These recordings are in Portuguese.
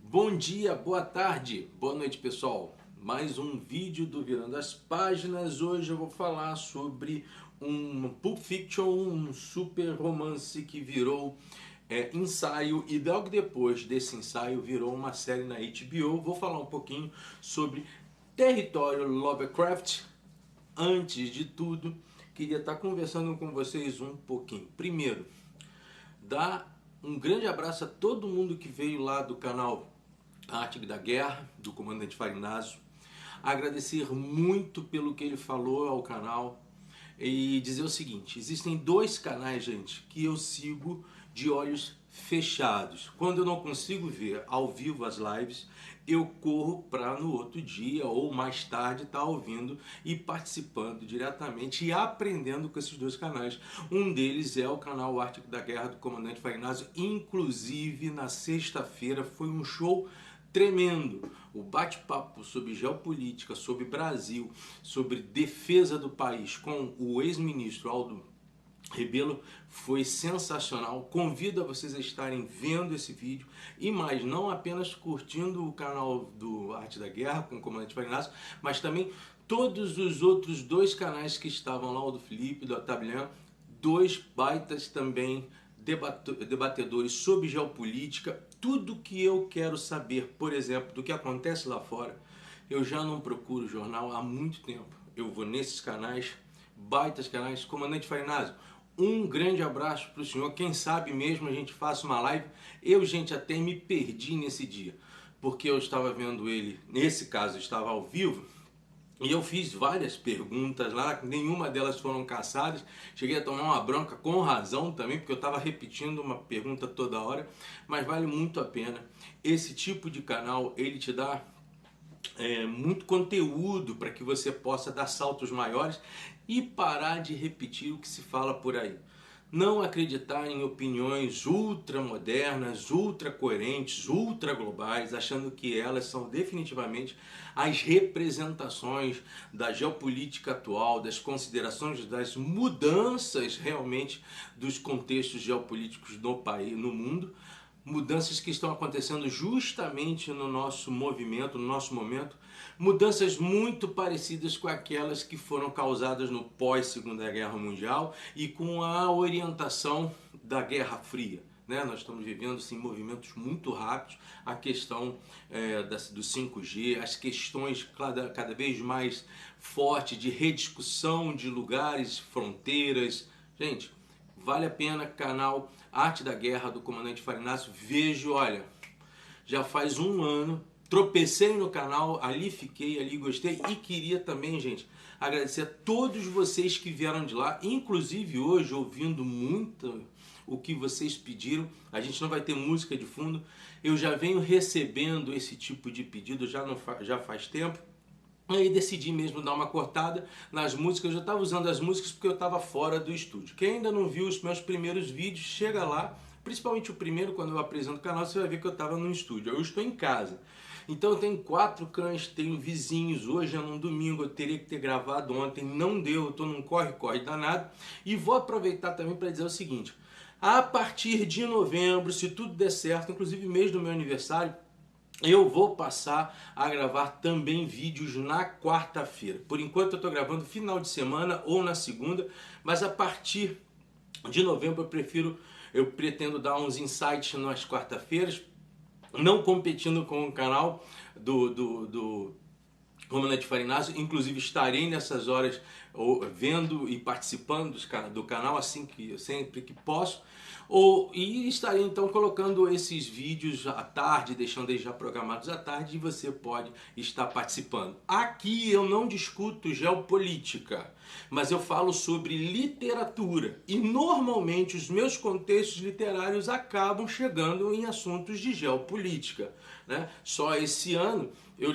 Bom dia, boa tarde, boa noite pessoal. Mais um vídeo do Virando as Páginas. Hoje eu vou falar sobre um Pulp Fiction, um super romance que virou ensaio e logo depois desse ensaio virou uma série na HBO. Vou falar um pouquinho sobre Território Lovecraft. Antes de tudo, queria estar conversando com vocês um pouquinho. Primeiro, dar um grande abraço a todo mundo que veio lá do canal Arte da Guerra, do Comandante Farinazzo. Agradecer muito pelo que ele falou ao canal e dizer o seguinte: existem dois canais, gente, que eu sigo de olhos fechados. Quando eu não consigo ver ao vivo as lives, eu corro para no outro dia ou mais tarde estar ouvindo e participando diretamente e aprendendo com esses dois canais. Um deles é o canal Arte da Guerra do Comandante Farinazzo. Inclusive na sexta-feira foi um show tremendo. O bate-papo sobre geopolítica, sobre Brasil, sobre defesa do país com o ex-ministro Aldo Rebelo foi sensacional. Convido a vocês a estarem vendo esse vídeo e mais, não apenas curtindo o canal do Arte da Guerra com o Comandante Farinazzo, mas também todos os outros dois canais que estavam lá, o do Felipe, do Otaviano, dois baitas também debatedores sobre geopolítica. Tudo que eu quero saber, por exemplo, do que acontece lá fora, eu já não procuro jornal há muito tempo. Eu vou nesses canais, baitas canais. Comandante Farinazzo, um grande abraço para o senhor. Quem sabe mesmo a gente faça uma live. Eu, gente, até me perdi nesse dia, porque eu estava vendo ele, nesse caso, estava ao vivo, e eu fiz várias perguntas lá, nenhuma delas foram caçadas. Cheguei a tomar uma bronca com razão também, porque eu estava repetindo uma pergunta toda hora, mas vale muito a pena. Esse tipo de canal, ele te dá muito conteúdo para que você possa dar saltos maiores e parar de repetir o que se fala por aí. Não acreditar em opiniões ultramodernas, ultracoerentes, ultraglobais, achando que elas são definitivamente as representações da geopolítica atual, das considerações, das mudanças realmente dos contextos geopolíticos no país, no mundo. Mudanças que estão acontecendo justamente no nosso movimento, no nosso momento, mudanças muito parecidas com aquelas que foram causadas no pós-Segunda Guerra Mundial e com a orientação da Guerra Fria. Nós estamos vivendo sim, movimentos muito rápidos, a questão do 5G, as questões cada vez mais fortes de rediscussão de lugares, fronteiras. Gente, vale a pena, canal Arte da Guerra do Comandante Farinazzo. Vejo, olha, já faz um ano, tropecei no canal, ali fiquei, ali gostei e queria também, gente, agradecer a todos vocês que vieram de lá, inclusive hoje ouvindo muito o que vocês pediram. A gente não vai ter música de fundo, eu já venho recebendo esse tipo de pedido já faz tempo. Aí decidi mesmo dar uma cortada nas músicas. Eu já estava usando as músicas porque eu estava fora do estúdio. Quem ainda não viu os meus primeiros vídeos, chega lá. Principalmente o primeiro, quando eu apresento o canal, você vai ver que eu estava no estúdio. Eu estou em casa. Então eu tenho 4 cães, tenho vizinhos. Hoje é num domingo, eu teria que ter gravado ontem. Não deu, eu estou num corre-corre danado. E vou aproveitar também para dizer o seguinte. A partir de novembro, se tudo der certo, inclusive mês do meu aniversário, eu vou passar a gravar também vídeos na quarta-feira. Por enquanto eu estou gravando final de semana ou na segunda, mas a partir de novembro eu pretendo dar uns insights nas quarta-feiras, não competindo com o canal do Comandante Farinazzo. Inclusive estarei nessas horas vendo e participando do canal assim que sempre que posso. E estarei então colocando esses vídeos à tarde, deixando eles já programados à tarde, e você pode estar participando. Aqui eu não discuto geopolítica, mas eu falo sobre literatura. E normalmente os meus contextos literários acabam chegando em assuntos de geopolítica. Só esse ano eu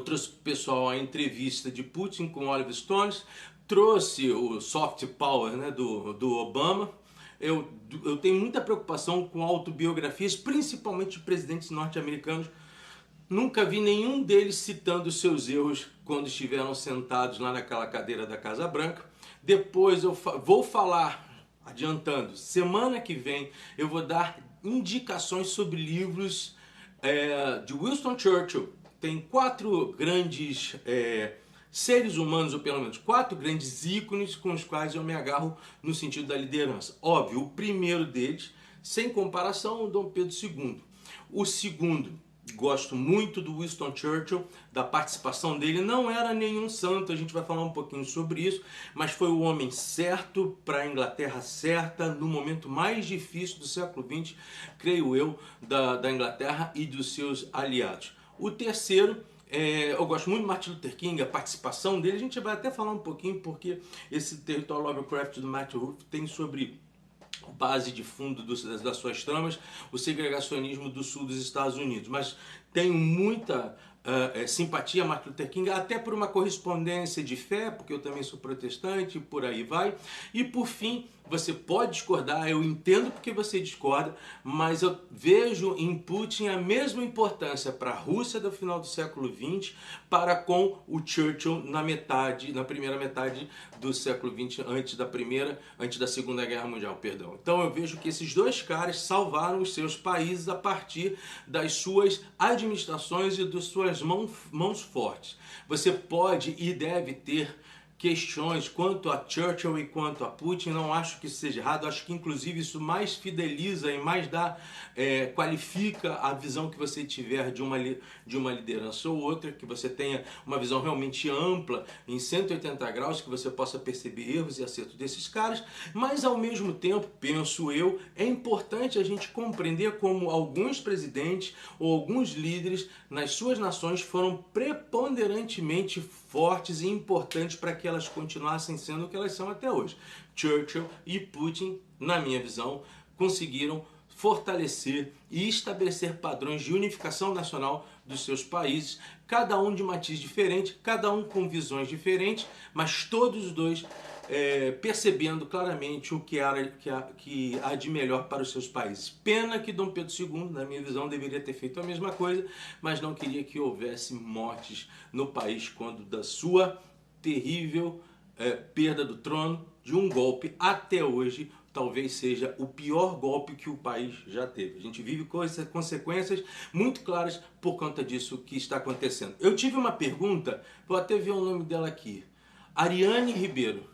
trouxe para o pessoal a entrevista de Putin com Oliver Stone, trouxe o soft power do Obama. Eu tenho muita preocupação com autobiografias, principalmente de presidentes norte-americanos. Nunca vi nenhum deles citando os seus erros quando estiveram sentados lá naquela cadeira da Casa Branca. Depois eu vou falar adiantando, semana que vem eu vou dar indicações sobre livros de Winston Churchill. Tem 4 grandes seres humanos, ou pelo menos 4 grandes ícones com os quais eu me agarro no sentido da liderança. Óbvio, o primeiro deles, sem comparação, o Dom Pedro II. O segundo, gosto muito do Winston Churchill, da participação dele. Não era nenhum santo, a gente vai falar um pouquinho sobre isso, mas foi o homem certo para a Inglaterra certa no momento mais difícil do século XX, creio eu, da Inglaterra e dos seus aliados. O terceiro, eu gosto muito do Martin Luther King, a participação dele. A gente vai até falar um pouquinho porque esse território Lovecraft do Matt Ruff tem sobre base de fundo das suas tramas o segregacionismo do sul dos Estados Unidos. Mas tenho muita simpatia a Martin Luther King, até por uma correspondência de fé, porque eu também sou protestante, e por aí vai. E por fim, você pode discordar, eu entendo porque você discorda, mas eu vejo em Putin a mesma importância para a Rússia do final do século XX para com o Churchill na primeira metade do século XX, antes da Segunda Guerra Mundial, perdão. Então eu vejo que esses dois caras salvaram os seus países a partir das suas administrações e das suas mãos fortes. Você pode e deve ter questões quanto a Churchill e quanto a Putin. Não acho que isso seja errado, acho que inclusive isso mais fideliza e mais qualifica a visão que você tiver de uma liderança ou outra, que você tenha uma visão realmente ampla, em 180 graus, que você possa perceber erros e acertos desses caras, mas ao mesmo tempo, penso eu, é importante a gente compreender como alguns presidentes ou alguns líderes nas suas nações foram preponderantemente fortes e importantes para que elas continuassem sendo o que elas são até hoje. Churchill e Putin, na minha visão, conseguiram fortalecer e estabelecer padrões de unificação nacional dos seus países, cada um de matiz diferente, cada um com visões diferentes, mas todos os dois percebendo claramente o que há de melhor para os seus países. Pena que Dom Pedro II, na minha visão, deveria ter feito a mesma coisa, mas não queria que houvesse mortes no país quando da sua terrível perda do trono, de um golpe até hoje, talvez seja o pior golpe que o país já teve. A gente vive consequências muito claras por conta disso que está acontecendo. Eu tive uma pergunta, vou até ver o nome dela aqui, Ariane Ribeiro.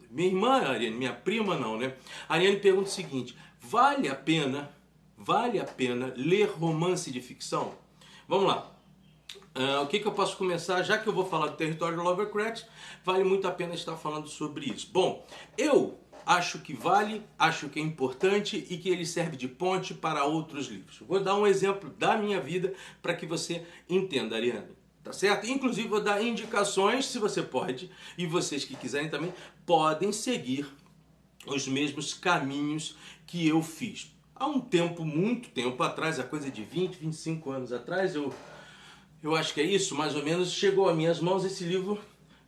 Minha irmã Ariane, minha prima não, né? A Ariane pergunta o seguinte: vale a pena ler romance de ficção? Vamos lá. O que eu posso começar? Já que eu vou falar do território de Lovecraft, vale muito a pena estar falando sobre isso. Bom, eu acho que vale, acho que é importante e que ele serve de ponte para outros livros. Vou dar um exemplo da minha vida para que você entenda, Ariane. Tá certo? Inclusive vou dar indicações, se você pode, e vocês que quiserem também, podem seguir os mesmos caminhos que eu fiz. Há um tempo, muito tempo atrás, a coisa de 20, 25 anos atrás, eu acho que é isso, mais ou menos, chegou às minhas mãos esse livro,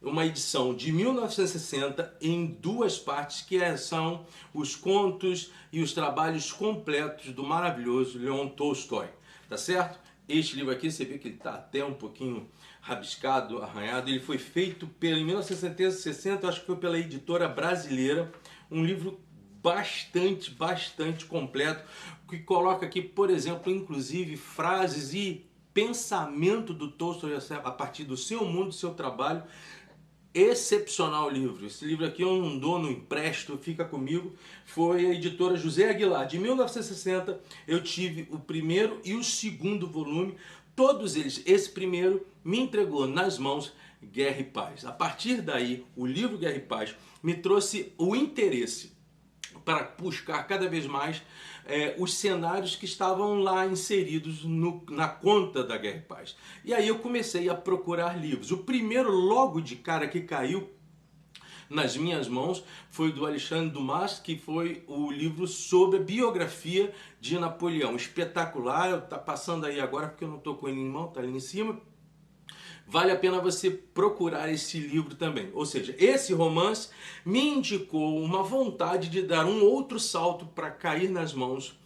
uma edição de 1960 em 2 partes, que são os contos e os trabalhos completos do maravilhoso Leon Tolstói, tá certo? Este livro aqui, você vê que ele está até um pouquinho rabiscado, arranhado. Ele foi feito em 1960, acho que foi pela editora brasileira. Um livro bastante completo, que coloca aqui, por exemplo, inclusive frases e pensamento do Tolstói a partir do seu mundo, do seu trabalho. Excepcional livro. Esse livro aqui eu não dou, não empresto, fica comigo. Foi a editora José Aguilar. De 1960 eu tive o primeiro e o segundo volume. Todos eles, esse primeiro me entregou nas mãos Guerra e Paz. A partir daí, o livro Guerra e Paz me trouxe o interesse para buscar cada vez mais os cenários que estavam lá inseridos na conta da Guerra e Paz. E aí eu comecei a procurar livros. O primeiro, logo de cara, que caiu nas minhas mãos foi do Alexandre Dumas, que foi o livro sobre a biografia de Napoleão. Espetacular, está passando aí agora porque eu não estou com ele em mão, está ali em cima. Vale a pena você procurar esse livro também. Ou seja, esse romance me indicou uma vontade de dar um outro salto para cair nas mãos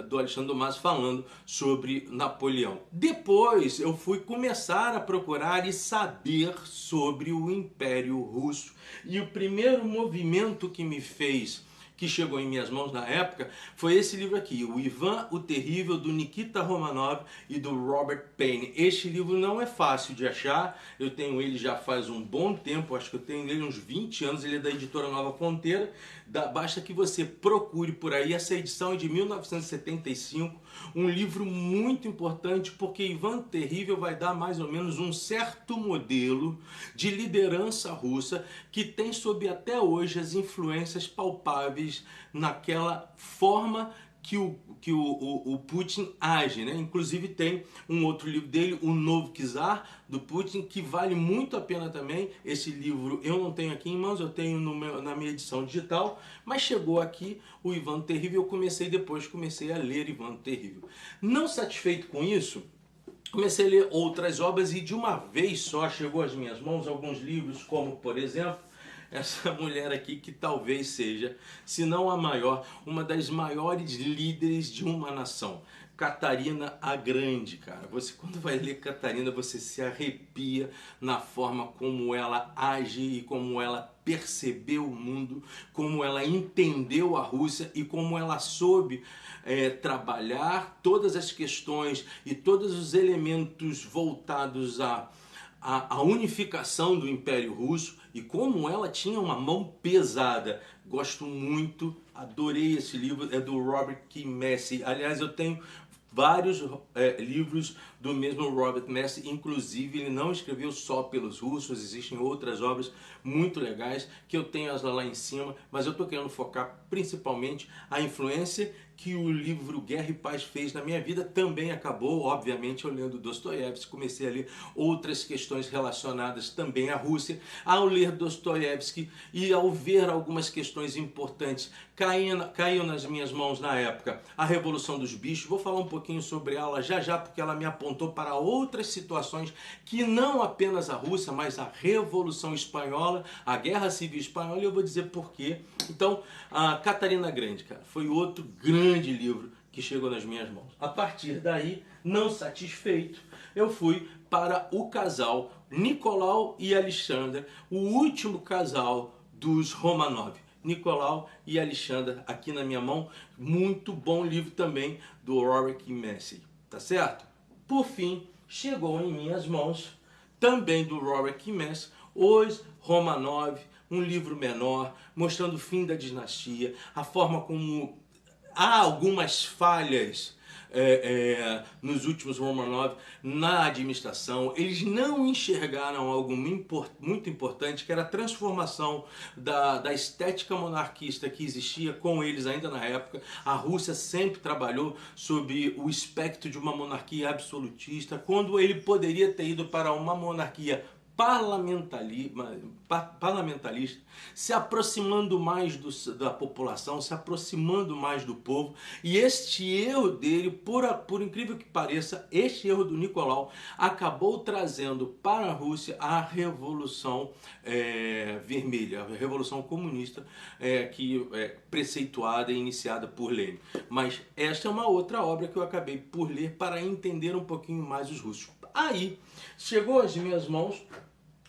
do Alexandre Dumas falando sobre Napoleão. Depois eu fui começar a procurar e saber sobre o Império Russo. E o primeiro movimento que me fez que chegou em minhas mãos na época foi esse livro aqui, o Ivan o Terrível, do Nikita Romanov e do Robert Payne. Este livro não é fácil de achar, eu tenho ele já faz um bom tempo, acho que eu tenho ele uns 20 anos, ele é da editora Nova Fronteira, basta que você procure por aí, essa edição é de 1975, um livro muito importante porque Ivan o Terrível vai dar mais ou menos um certo modelo de liderança russa que tem sob até hoje as influências palpáveis naquela forma que o Putin age, né? Inclusive tem um outro livro dele, O Novo Czar, do Putin, que vale muito a pena também. Esse livro eu não tenho aqui em mãos, eu tenho na minha edição digital, mas chegou aqui o Ivan o Terrível, eu comecei a ler Ivan o Terrível. Não satisfeito com isso, comecei a ler outras obras e de uma vez só chegou às minhas mãos alguns livros, como por exemplo essa mulher aqui que talvez seja, se não a maior, uma das maiores líderes de uma nação. Catarina a Grande, cara. Você quando vai ler Catarina, você se arrepia na forma como ela age e como ela percebeu o mundo, como ela entendeu a Rússia e como ela soube trabalhar todas as questões e todos os elementos voltados a unificação do Império Russo e como ela tinha uma mão pesada. Gosto muito, adorei esse livro, é do Robert K. Massie. Aliás, eu tenho vários livros do mesmo Robert Massie, inclusive ele não escreveu só pelos russos, existem outras obras muito legais que eu tenho as lá em cima, mas eu estou querendo focar principalmente a influência que o livro Guerra e Paz fez na minha vida. Também acabou, obviamente, eu lendo Dostoiévski, comecei a ler outras questões relacionadas também à Rússia. Ao ler Dostoiévski e ao ver algumas questões importantes caiu nas minhas mãos na época a Revolução dos Bichos. Vou falar um pouquinho sobre ela já já, porque ela me apontou para outras situações que não apenas a Rússia, mas a Revolução Espanhola, a Guerra Civil Espanhola, e eu vou dizer por quê. Então, a Catarina Grande, cara, foi outro grande livro que chegou nas minhas mãos. A partir daí, não satisfeito, eu fui para o casal Nicolau e Alexandra, o último casal dos Romanov. Nicolau e Alexandra, aqui na minha mão, muito bom livro também do Robert K. Massie, tá certo? Por fim, chegou em minhas mãos, também do Robert K. Massie, Os Romanov, um livro menor, mostrando o fim da dinastia, a forma como há algumas falhas nos últimos Romanov na administração. Eles não enxergaram algo muito importante, que era a transformação da estética monarquista que existia com eles ainda na época. A Rússia sempre trabalhou sob o espectro de uma monarquia absolutista, quando ele poderia ter ido para uma monarquia parlamentarista, se aproximando mais da população, se aproximando mais do povo. E este erro dele, por incrível que pareça, este erro do Nicolau acabou trazendo para a Rússia a Revolução Vermelha, a Revolução Comunista, preceituada e iniciada por Lenin. Mas esta é uma outra obra que eu acabei por ler para entender um pouquinho mais os russos. Aí, chegou às minhas mãos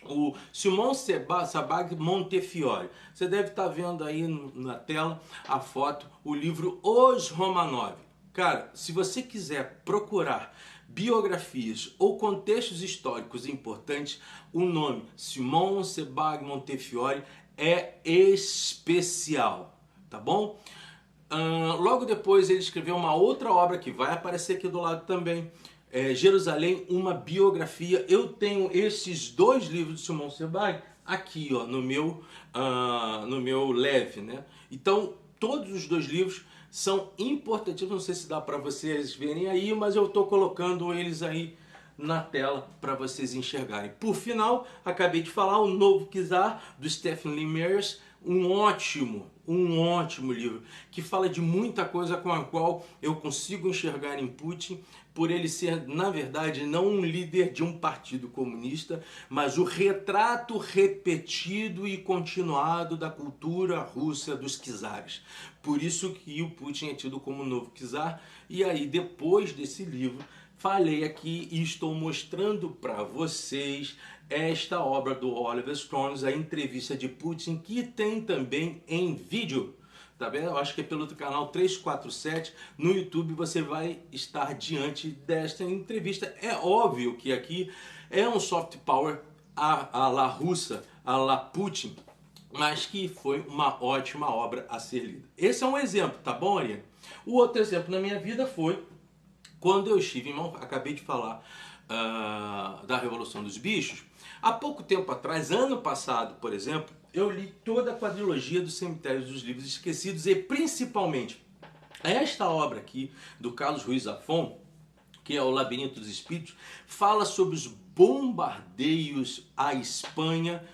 o Simon Sebag Montefiore. Você deve estar vendo aí na tela a foto, o livro Os Romanov. Cara, se você quiser procurar biografias ou contextos históricos importantes, o nome Simon Sebag Montefiore é especial, tá bom? Logo depois ele escreveu uma outra obra que vai aparecer aqui do lado também, Jerusalém, uma biografia. Eu tenho esses dois livros de Simon Sebag aqui, ó, no meu leve, né? Então, todos os dois livros são importantes. Não sei se dá para vocês verem aí, mas eu estou colocando eles aí na tela para vocês enxergarem. Por final, acabei de falar, O Novo Czar, do Stephen Lee Myers, um ótimo livro, que fala de muita coisa com a qual eu consigo enxergar em Putin, por ele ser, na verdade, não um líder de um partido comunista, mas o retrato repetido e continuado da cultura russa dos czares. Por isso que o Putin é tido como o novo czar. E aí, depois desse livro, falei aqui e estou mostrando para vocês esta obra do Oliver Stone, a entrevista de Putin, que tem também em vídeo, tá vendo? Eu acho que é pelo canal 347 no YouTube você vai estar diante desta entrevista. É óbvio que aqui é um soft power à la russa, à la Putin, mas que foi uma ótima obra a ser lida. Esse é um exemplo, tá bom, Ariane? O outro exemplo na minha vida foi quando eu estive em Mão, acabei de falar da Revolução dos Bichos. Há pouco tempo atrás, ano passado, por exemplo, eu li toda a quadrilogia dos Cemitérios dos Livros Esquecidos e principalmente esta obra aqui do Carlos Ruiz Zafón, que é o Labirinto dos Espíritos, fala sobre os bombardeios à Espanha,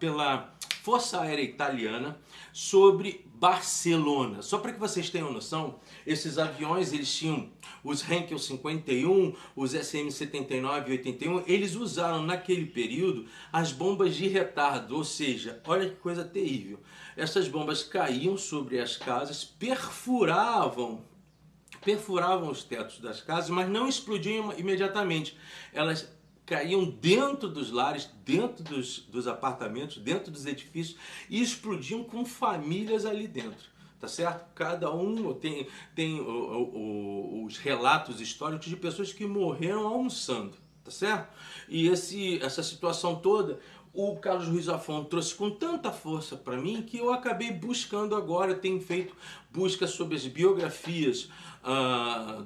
pela Força Aérea Italiana sobre Barcelona. Só para que vocês tenham noção, esses aviões, eles tinham os Heinkel 51, os SM-79 e 81, eles usaram naquele período as bombas de retardo, ou seja, olha que coisa terrível. Essas bombas caíam sobre as casas, perfuravam os tetos das casas, mas não explodiam imediatamente. Elas caíam dentro dos lares, dentro dos apartamentos, dentro dos edifícios e explodiam com famílias ali dentro. Tá certo? Cada um tem os relatos históricos de pessoas que morreram almoçando. Tá certo? E essa situação toda, o Carlos Ruiz Zafón trouxe com tanta força para mim que eu acabei buscando agora, tenho feito busca sobre as biografias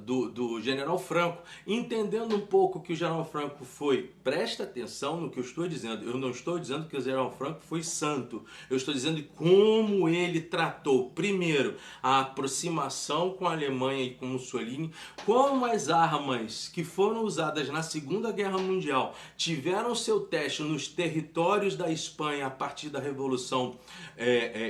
do General Franco, entendendo um pouco que o General Franco foi, presta atenção no que eu estou dizendo, eu não estou dizendo que o General Franco foi santo, eu estou dizendo como ele tratou, primeiro, a aproximação com a Alemanha e com Mussolini, como as armas que foram usadas na Segunda Guerra Mundial tiveram seu teste nos territórios da Espanha a partir da Revolução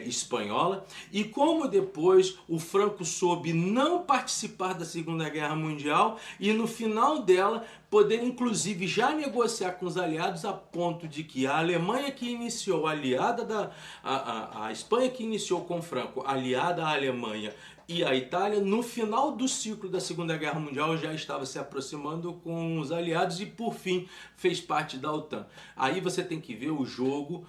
Espanhola, e como depois o Franco soube não participar da Segunda Guerra Mundial e no final dela poder inclusive já negociar com os aliados a ponto de que a Alemanha que iniciou, aliada a Espanha que iniciou com Franco, aliada à Alemanha e a Itália, no final do ciclo da Segunda Guerra Mundial já estava se aproximando com os aliados e por fim fez parte da OTAN. Aí você tem que ver o jogo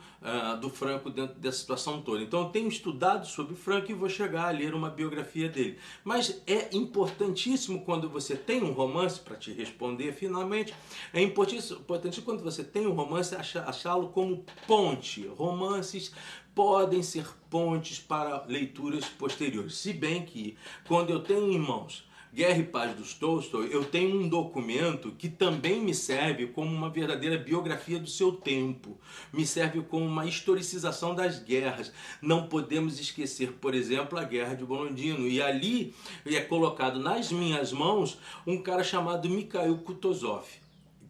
do Franco dentro dessa situação toda. Então eu tenho estudado sobre o Franco e vou chegar a ler uma biografia dele. Mas é importantíssimo quando você tem um romance, para te responder finalmente, é importantíssimo quando você tem um romance achá-lo como ponte. Romances podem ser pontes para leituras posteriores. Se bem que, quando eu tenho em mãos Guerra e Paz dos Tolstói, eu tenho um documento que também me serve como uma verdadeira biografia do seu tempo. Me serve como uma historicização das guerras. Não podemos esquecer, por exemplo, a Guerra de Borodino. E ali é colocado nas minhas mãos um cara chamado Mikhail Kutuzov.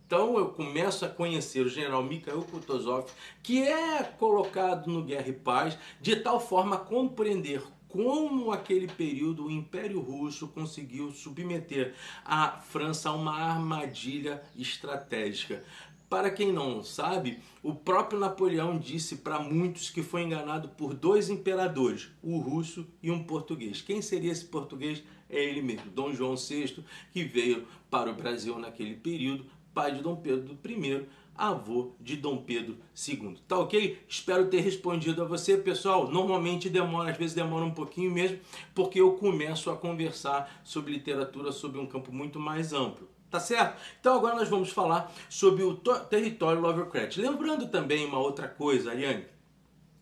Então eu começo a conhecer o general Mikhail Kutuzov, que é colocado no Guerra e Paz, de tal forma a compreender como aquele período o Império Russo conseguiu submeter a França a uma armadilha estratégica. Para quem não sabe, o próprio Napoleão disse para muitos que foi enganado por dois imperadores, o russo e um português. Quem seria esse português? É ele mesmo, Dom João VI, que veio para o Brasil naquele período, pai de Dom Pedro I, avô de Dom Pedro II. Tá ok? Espero ter respondido a você, pessoal. Normalmente demora, às vezes demora um pouquinho mesmo, porque eu começo a conversar sobre literatura sobre um campo muito mais amplo. Tá certo? Então agora nós vamos falar sobre o território Lovecraft. Lembrando também uma outra coisa, Ariane,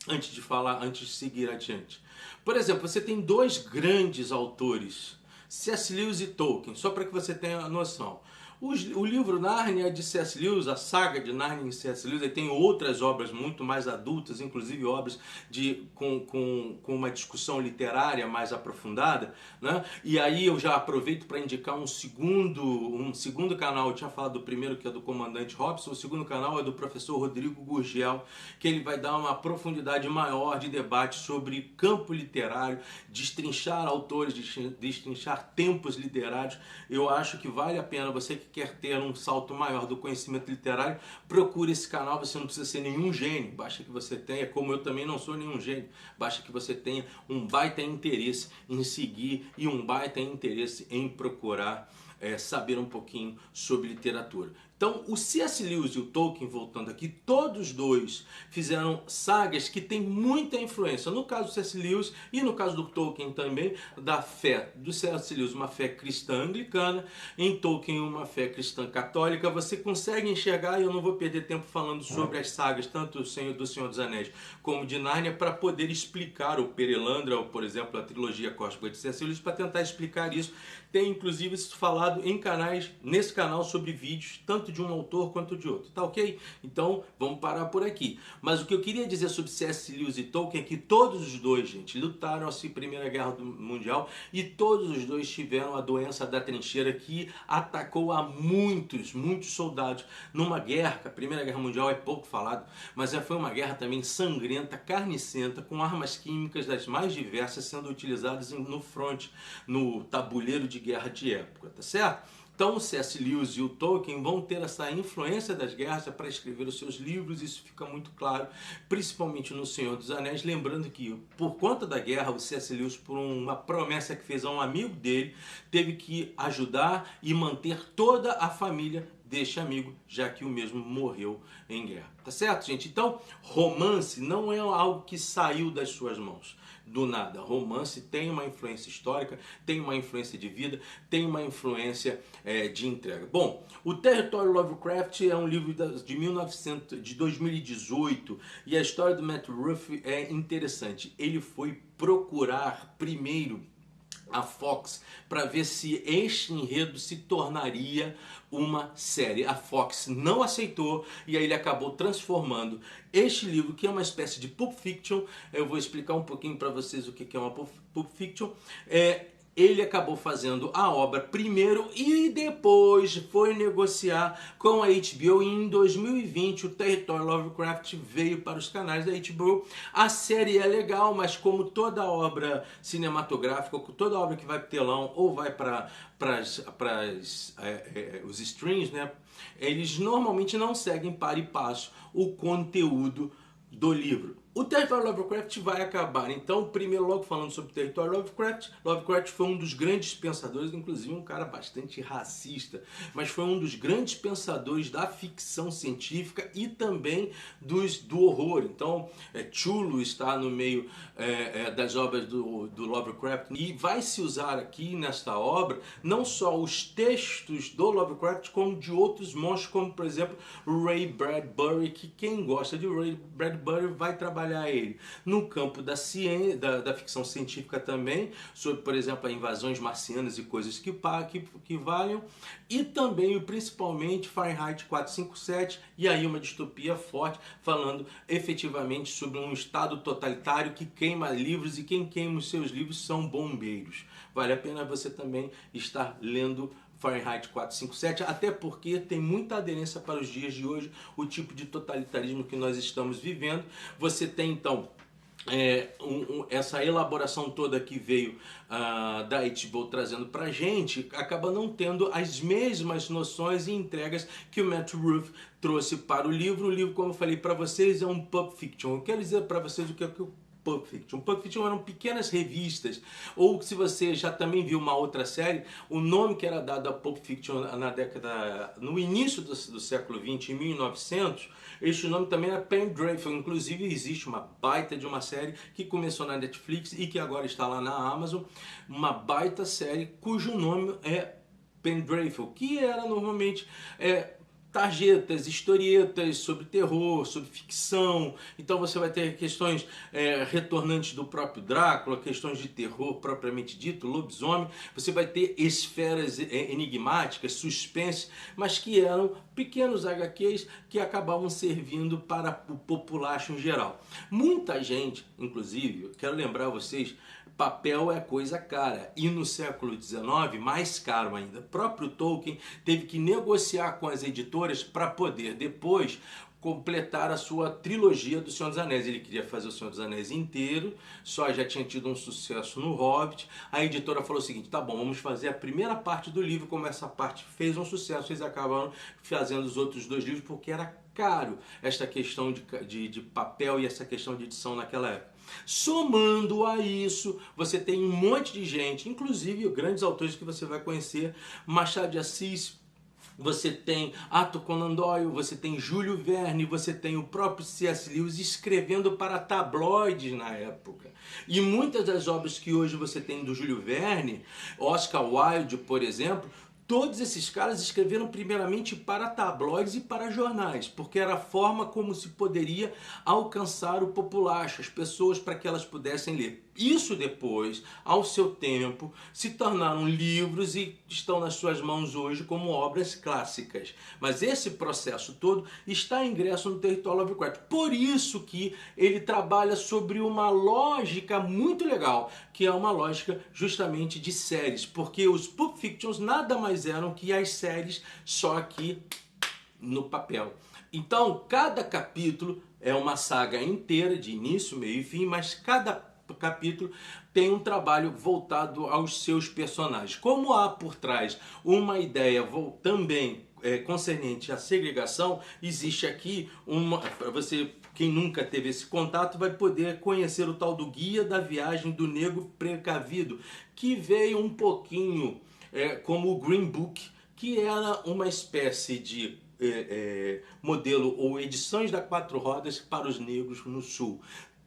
antes de seguir adiante. Por exemplo, você tem dois grandes autores, C.S. Lewis e Tolkien, só para que você tenha a noção. O livro Nárnia de C.S. Lewis, a saga de Nárnia de C.S. Lewis, tem outras obras muito mais adultas, inclusive obras com uma discussão literária mais aprofundada, né? E aí eu já aproveito para indicar um segundo canal. Eu tinha falado do primeiro, que é do Comandante Robson. O segundo canal é do professor Rodrigo Gurgel, que ele vai dar uma profundidade maior de debate sobre campo literário, destrinchar autores, destrinchar tempos literários. Eu acho que vale a pena você que quer ter um salto maior do conhecimento literário, procure esse canal. Você não precisa ser nenhum gênio, basta que você tenha, como eu também não sou nenhum gênio, basta que você tenha um baita interesse em seguir e um baita interesse em procurar saber um pouquinho sobre literatura. Então, o C.S. Lewis e o Tolkien, voltando aqui, todos dois fizeram sagas que têm muita influência. No caso do C.S. Lewis e no caso do Tolkien também, da fé do C.S. Lewis, uma fé cristã anglicana, em Tolkien uma fé cristã católica. Você consegue enxergar, e eu não vou perder tempo falando sobre as sagas, tanto do Senhor dos Anéis como de Nárnia, para poder explicar o Perelandra, ou, por exemplo, a trilogia cósmica de C.S. Lewis, para tentar explicar isso. Tem inclusive isso falado em canais, nesse canal, sobre vídeos, tanto de um autor quanto de outro, tá ok? Então vamos parar por aqui. Mas o que eu queria dizer sobre C.S. Lewis e Tolkien é que todos os dois, gente, lutaram assim Primeira Guerra Mundial, e todos os dois tiveram a doença da trincheira, que atacou a muitos soldados numa guerra. A Primeira Guerra Mundial é pouco falado, mas foi uma guerra também sangrenta, carnicenta, com armas químicas das mais diversas sendo utilizadas no fronte, no tabuleiro de guerra de época, tá certo? Então o C.S. Lewis e o Tolkien vão ter essa influência das guerras para escrever os seus livros, isso fica muito claro, principalmente no Senhor dos Anéis, lembrando que por conta da guerra, o C.S. Lewis, por uma promessa que fez a um amigo dele, teve que ajudar e manter toda a família deste amigo, já que o mesmo morreu em guerra. Tá certo, gente? Então, romance não é algo que saiu das suas mãos do nada. Romance tem uma influência histórica, tem uma influência de vida, tem uma influência de entrega. Bom, o Território Lovecraft é um livro de 2018, e a história do Matt Ruff é interessante. Ele foi procurar primeiro a Fox para ver se este enredo se tornaria uma série. A Fox não aceitou, e aí ele acabou transformando este livro, que é uma espécie de Pulp Fiction. Eu vou explicar um pouquinho para vocês o que é uma Pulp Fiction. Ele acabou fazendo a obra primeiro e depois foi negociar com a HBO, e em 2020 o Território Lovecraft veio para os canais da HBO. A série é legal, mas como toda obra cinematográfica, toda obra que vai para o telão ou vai para os streams, né, eles normalmente não seguem para e passo o conteúdo do livro. O Território Lovecraft vai acabar. Então, primeiro logo falando sobre o Território Lovecraft. Lovecraft foi um dos grandes pensadores, inclusive um cara bastante racista, mas foi um dos grandes pensadores da ficção científica e também do horror. Então, Cthulhu está no meio das obras do Lovecraft, e vai se usar aqui nesta obra não só os textos do Lovecraft, como de outros monstros, como por exemplo Ray Bradbury, que quem gosta de Ray Bradbury vai trabalhar ele no campo da ciência, da ficção científica também, sobre, por exemplo, invasões marcianas e coisas que valham, e também, principalmente, Fahrenheit 457, e aí uma distopia forte, falando efetivamente sobre um estado totalitário que queima livros, e quem queima os seus livros são bombeiros. Vale a pena você também estar lendo Fahrenheit 457, até porque tem muita aderência para os dias de hoje, o tipo de totalitarismo que nós estamos vivendo. Você tem então essa elaboração toda que veio da HBO trazendo pra gente, acaba não tendo as mesmas noções e entregas que o Matt Ruff trouxe para o livro. O livro, como eu falei para vocês, é um Pulp Fiction. Eu quero dizer para vocês o que é o Pulp Fiction. Pulp Fiction eram pequenas revistas, ou se você já também viu uma outra série, o nome que era dado a Pulp Fiction no início do século XX, em 1900, este nome também era Pendragon. Inclusive existe uma baita de uma série que começou na Netflix e que agora está lá na Amazon, uma baita série cujo nome é Pendragon, que era normalmente tarjetas, historietas sobre terror, sobre ficção. Então você vai ter questões retornantes do próprio Drácula, questões de terror propriamente dito, lobisomem. Você vai ter esferas enigmáticas, suspense, mas que eram pequenos HQs que acabavam servindo para o populacho em geral. Muita gente, inclusive, eu quero lembrar vocês, papel é coisa cara, e no século XIX mais caro ainda. O próprio Tolkien teve que negociar com as editoras para poder depois completar a sua trilogia do Senhor dos Anéis. Ele queria fazer o Senhor dos Anéis inteiro, só já tinha tido um sucesso no Hobbit. A editora falou o seguinte: tá bom, vamos fazer a primeira parte do livro. Como essa parte fez um sucesso, eles acabaram fazendo os outros dois livros, porque era caro esta questão de papel e essa questão de edição naquela época. Somando a isso, você tem um monte de gente, inclusive grandes autores que você vai conhecer, Machado de Assis, você tem Arthur Conan Doyle, você tem Júlio Verne, você tem o próprio C.S. Lewis escrevendo para tabloides na época. E muitas das obras que hoje você tem do Júlio Verne, Oscar Wilde, por exemplo, todos esses caras escreveram primeiramente para tabloides e para jornais, porque era a forma como se poderia alcançar o populacho, as pessoas, para que elas pudessem ler. Isso depois, ao seu tempo, se tornaram livros e estão nas suas mãos hoje como obras clássicas. Mas esse processo todo está ingresso no território Lovecraft. Por isso que ele trabalha sobre uma lógica muito legal, que é uma lógica justamente de séries, porque os Pulp Fictions nada mais eram que as séries, só que no papel. Então, cada capítulo é uma saga inteira, de início, meio e fim, mas cada capítulo tem um trabalho voltado aos seus personagens. Como há por trás uma ideia também concernente à segregação, existe aqui uma... Você, quem nunca teve esse contato, vai poder conhecer o tal do Guia da Viagem do Negro Precavido, que veio um pouquinho como o Green Book, que era uma espécie de modelo ou edições da quatro rodas para os negros no sul.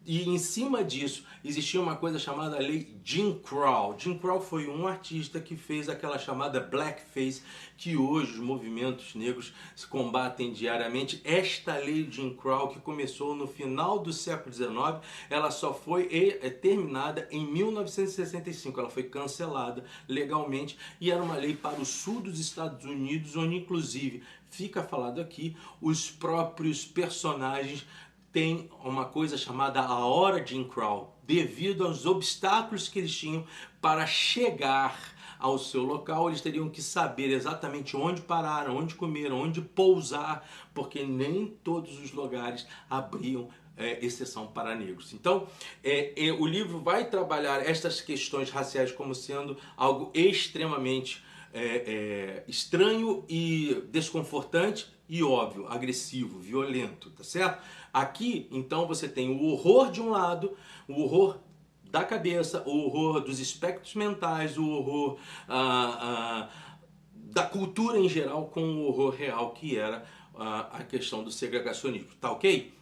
E em cima disso existia uma coisa chamada Lei Jim Crow. Jim Crow foi um artista que fez aquela chamada blackface, que hoje os movimentos negros se combatem diariamente. Esta Lei Jim Crow, que começou no final do século XIX, ela só foi terminada em 1965. Ela foi cancelada legalmente e era uma lei para o sul dos Estados Unidos, onde inclusive, fica falado aqui, os próprios personagens tem uma coisa chamada a Hora Jim Crow, devido aos obstáculos que eles tinham para chegar ao seu local. Eles teriam que saber exatamente onde parar, onde comer, onde pousar, porque nem todos os lugares abriam exceção para negros. Então, o livro vai trabalhar estas questões raciais como sendo algo extremamente estranho e desconfortante e óbvio, agressivo, violento, tá certo? Aqui, então, você tem o horror de um lado, o horror da cabeça, o horror dos espectros mentais, o horror da cultura em geral, com o horror real que era a questão do segregacionismo, tá ok?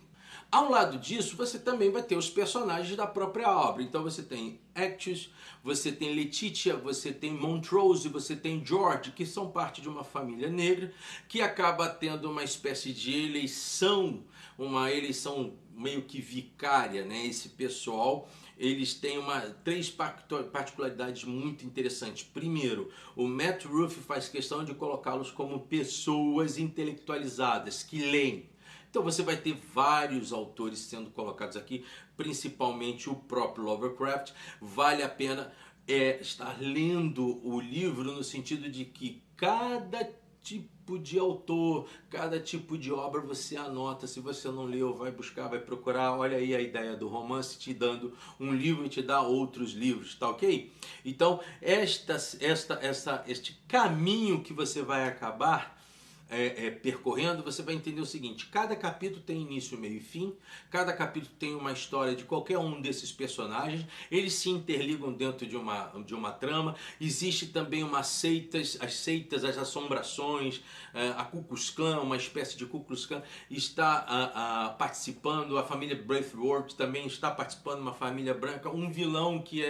Ao lado disso, você também vai ter os personagens da própria obra. Então você tem Atticus, você tem Letitia, você tem Montrose, você tem George, que são parte de uma família negra, que acaba tendo uma espécie de eleição, uma eleição meio que vicária, né? Esse pessoal, eles têm três particularidades muito interessantes. Primeiro, o Matt Ruff faz questão de colocá-los como pessoas intelectualizadas, que leem. Então você vai ter vários autores sendo colocados aqui, principalmente o próprio Lovecraft. Vale a pena estar lendo o livro no sentido de que cada tipo de autor, cada tipo de obra você anota. Se você não leu, vai buscar, vai procurar. Olha aí a ideia do romance te dando um livro e te dá outros livros, tá ok? Então este caminho que você vai acabar percorrendo, você vai entender o seguinte: cada capítulo tem início, meio e fim, cada capítulo tem uma história de qualquer um desses personagens, eles se interligam dentro de uma trama. Existe também as seitas, as assombrações, a Ku Klux Klan, uma espécie de Ku Klux Klan está participando, a família Braithwaite também está participando, uma família branca, um vilão que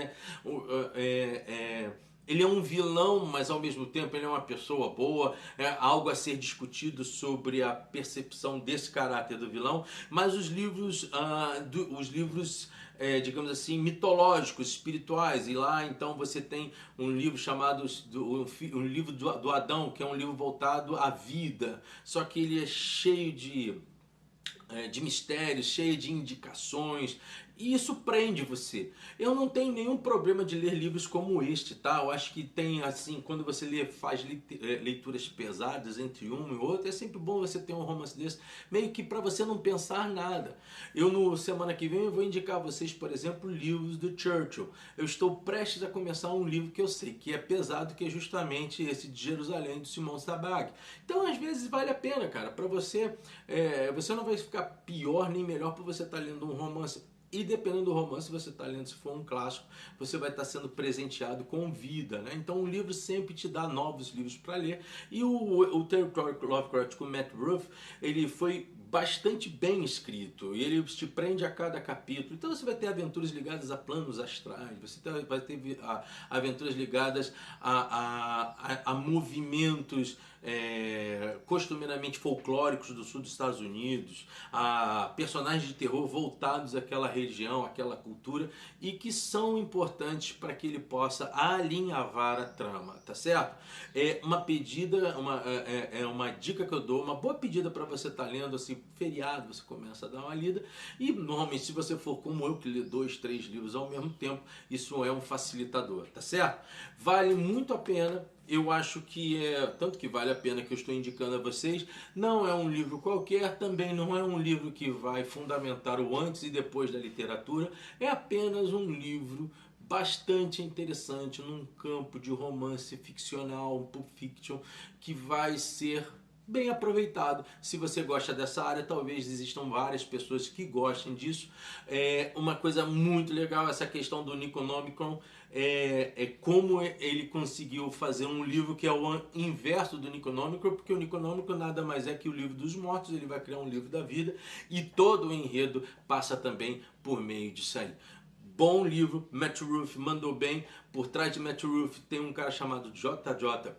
ele é um vilão, mas ao mesmo tempo ele é uma pessoa boa. É algo a ser discutido sobre a percepção desse caráter do vilão. Mas os livros, digamos assim, mitológicos, espirituais. E lá então você tem um livro chamado um livro do Adão, que é um livro voltado à vida. Só que ele é cheio de mistérios, cheio de indicações, e isso prende você. Eu não tenho nenhum problema de ler livros como este, tá? Eu acho que tem, assim, quando você faz leituras pesadas entre um e outro, é sempre bom você ter um romance desse, meio que para você não pensar nada. Semana que vem, eu vou indicar a vocês, por exemplo, livros do Churchill. Eu estou prestes a começar um livro que eu sei que é pesado, que é justamente esse de Jerusalém, do Simon Sabag. Então, às vezes, vale a pena, cara, para você, você não vai ficar pior nem melhor por você estar lendo um romance E dependendo do romance que você está lendo, se for um clássico, você vai estar sendo presenteado com vida, né? Então o livro sempre te dá novos livros para ler. E o Terry Lovecraft com o Matt Ruff, ele foi bastante bem escrito e ele te prende a cada capítulo. Então você vai ter aventuras ligadas a planos astrais, você vai ter aventuras ligadas a movimentos costumeiramente folclóricos do sul dos Estados Unidos, a personagens de terror voltados àquela região, àquela cultura, e que são importantes para que ele possa alinhavar a trama, tá certo? É uma pedida, uma dica que eu dou, uma boa pedida para você estar lendo, assim, feriado, você começa a dar uma lida, e normalmente se você for como eu, que lê 2, 3 livros ao mesmo tempo, isso é um facilitador, tá certo? Vale muito a pena. Eu acho que tanto que vale a pena que eu estou indicando a vocês, não é um livro qualquer, também não é um livro que vai fundamentar o antes e depois da literatura, é apenas um livro bastante interessante num campo de romance ficcional, um pulp fiction, que vai ser bem aproveitado. Se você gosta dessa área, talvez existam várias pessoas que gostem disso. Uma coisa muito legal, essa questão do Necronomicon, como ele conseguiu fazer um livro que é o inverso do Necronomicon, porque o Necronomicon nada mais é que o livro dos mortos, ele vai criar um livro da vida, e todo o enredo passa também por meio disso aí. Bom livro, Matt Ruff mandou bem. Por trás de Matt Ruff tem um cara chamado JJ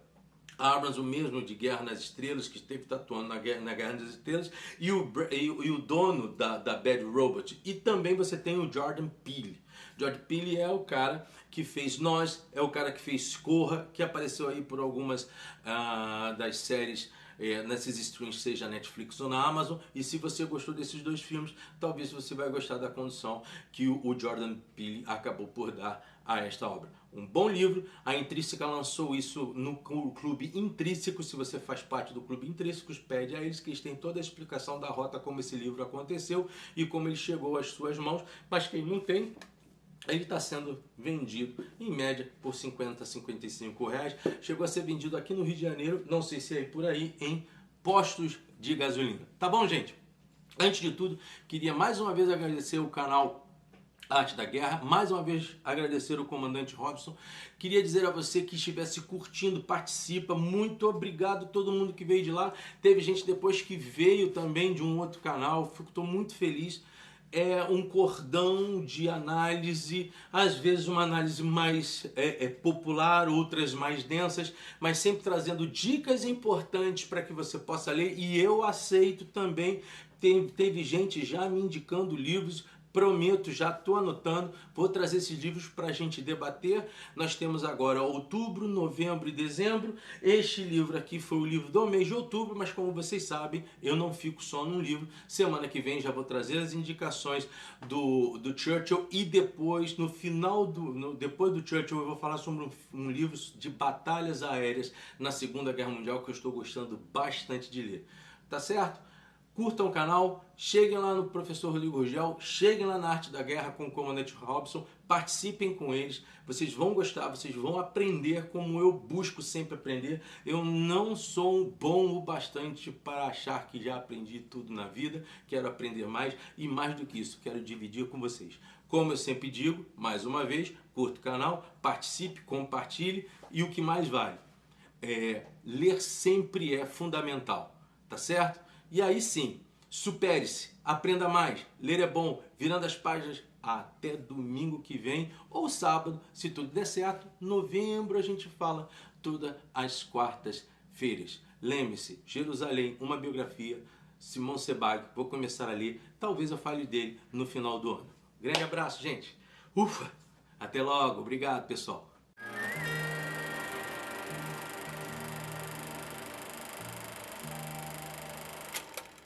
Abrams, o mesmo de Guerra nas Estrelas, que esteve tatuando na Guerra nas Estrelas, e o dono da Bad Robot. E também você tem o Jordan Peele. Jordan Peele é o cara que fez Nós, é o cara que fez Corra, que apareceu aí por algumas das séries nesses streams, seja Netflix ou na Amazon. E se você gostou desses dois filmes, talvez você vai gostar da condição que o Jordan Peele acabou por dar a esta obra. Um bom livro, a Intrínseca lançou isso no Clube Intrínseco. Se você faz parte do Clube Intrínseco, pede a eles, que eles têm toda a explicação da rota, como esse livro aconteceu e como ele chegou às suas mãos. Mas quem não tem, ele está sendo vendido em média por 50 a 55 reais. Chegou a ser vendido aqui no Rio de Janeiro, não sei se é por aí, em postos de gasolina. Tá bom, gente? Antes de tudo, queria mais uma vez agradecer o canal Arte da Guerra, mais uma vez agradecer o comandante Robson. Queria dizer a você que estivesse curtindo, participa, muito obrigado a todo mundo que veio de lá. Teve gente depois que veio também de um outro canal, estou muito feliz. É um cordão de análise, às vezes uma análise mais popular, outras mais densas, mas sempre trazendo dicas importantes para que você possa ler, e eu aceito também. Teve gente já me indicando livros. Prometo, já estou anotando, vou trazer esses livros para a gente debater. Nós temos agora outubro, novembro e dezembro. Este livro aqui foi o livro do mês de outubro, mas como vocês sabem, eu não fico só num livro. Semana que vem já vou trazer as indicações do Churchill, e depois, no final depois do Churchill, eu vou falar sobre um livro de batalhas aéreas na Segunda Guerra Mundial, que eu estou gostando bastante de ler. Tá certo? Curtam o canal, cheguem lá no Professor Rodrigo Rugel, cheguem lá na Arte da Guerra com o comandante Robson, participem com eles, vocês vão gostar, vocês vão aprender como eu busco sempre aprender. Eu não sou bom o bastante para achar que já aprendi tudo na vida, quero aprender mais, e mais do que isso, quero dividir com vocês. Como eu sempre digo, mais uma vez, curta o canal, participe, compartilhe, e o que mais vale, ler sempre é fundamental, tá certo? E aí sim, supere-se, aprenda mais, ler é bom, virando as páginas. Até domingo que vem, ou sábado, se tudo der certo. Novembro a gente fala todas as quartas-feiras. Lembre-se, Jerusalém, uma biografia, Simão Sebag, vou começar a ler, talvez eu fale dele no final do ano. Grande abraço, gente. Ufa, até logo, obrigado pessoal.